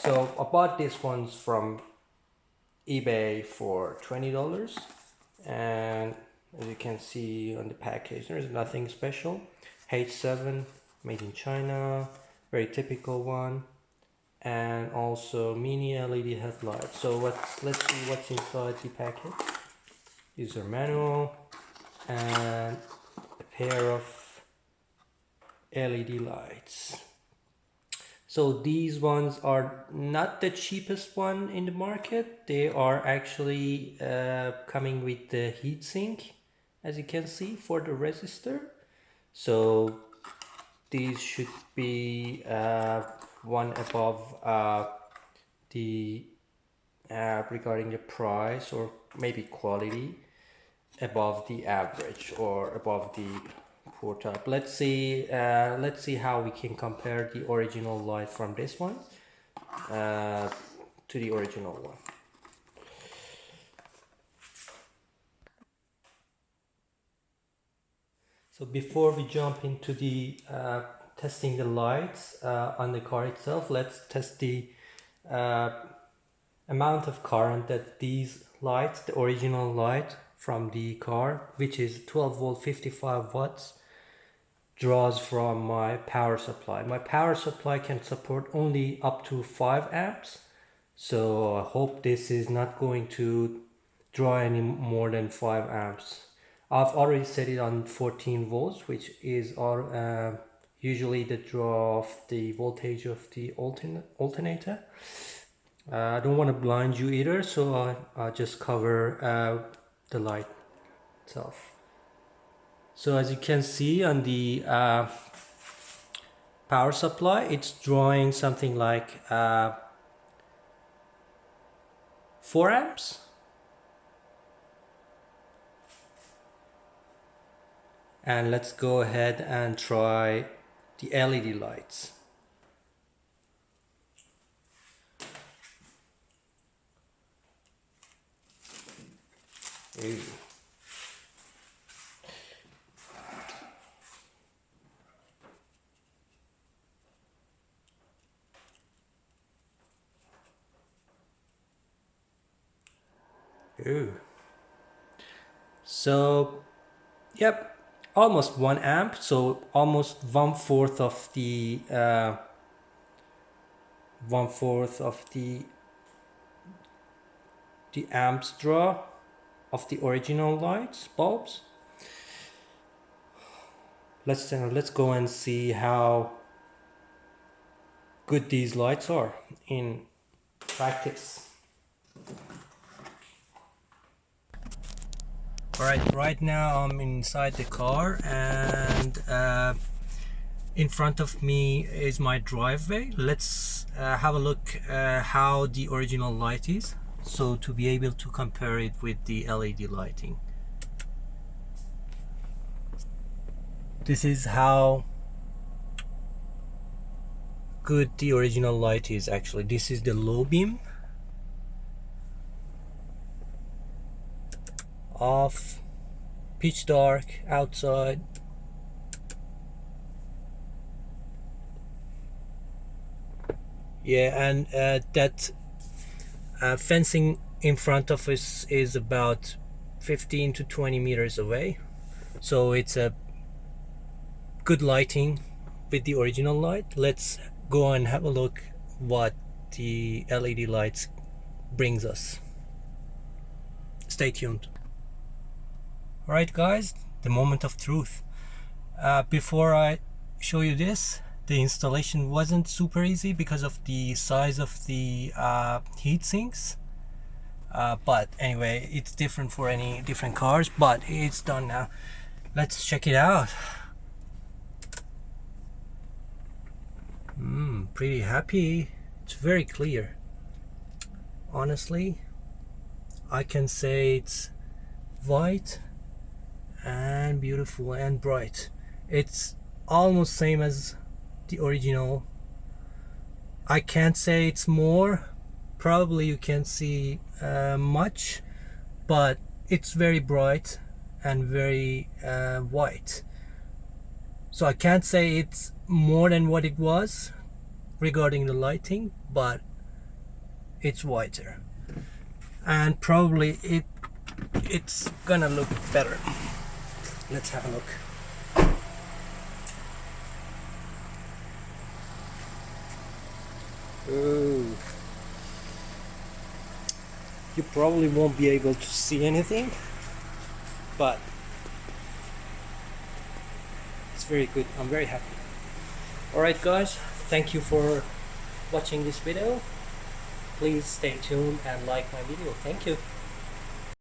So I bought these ones from eBay for $20, and as you can see on the package, there's nothing special. H7, made in China, very typical one, and also mini LED headlight. So let's see what's inside the package. User manual and a pair of LED lights. So these ones are not the cheapest one in the market. They are actually coming with the heatsink, as you can see, for the resistor. So these should be one above the regarding the price, or maybe quality, above the average or above the poor type. Let's see how we can compare the original light from this one to the original one. So before we jump into the testing the lights on the car itself, let's test the amount of current that these lights, the original light from the car, which is 12 volt 55 watts, draws from my power supply. My power supply can support only up to 5 amps, so I hope this is not going to draw any more than 5 amps. I've already set it on 14 volts, which is usually the draw of the voltage of the alternator. I don't want to blind you either, so I'll just cover the light itself. So as you can see on the power supply, it's drawing something like 4 amps. And let's go ahead and try the LED lights. Ooh. Ooh. So, yep, almost 1 amp, so almost 1/4 of the 1/4 of the amps draw of the original lights bulbs. Let's go and see how good these lights are in practice. Alright, right now I'm inside the car, and in front of me is my driveway. Let's have a look how the original light is, so to be able to compare it with the LED lighting. This is how good the original light is actually. This is the low beam off, pitch dark outside. Yeah, and that fencing in front of us is about 15 to 20 meters away, so it's a good lighting with the original light. Let's go and have a look what the LED lights brings us. Stay tuned. Alright guys, the moment of truth. Before I show you this, the installation wasn't super easy because of the size of the heat sinks, but anyway, it's different for any different cars, but it's done now. Let's check it out. Pretty happy. It's very clear. Honestly, I can say it's white and beautiful and bright. It's almost same as the original. I can't say it's more, probably you can see much, but it's very bright and very white. So I can't say it's more than what it was regarding the lighting, but it's whiter, and probably it's gonna look better. Let's have a look. Ooh. You probably won't be able to see anything, but it's very good. I'm very happy. Alright guys, thank you for watching this video. Please stay tuned and like my video. Thank you.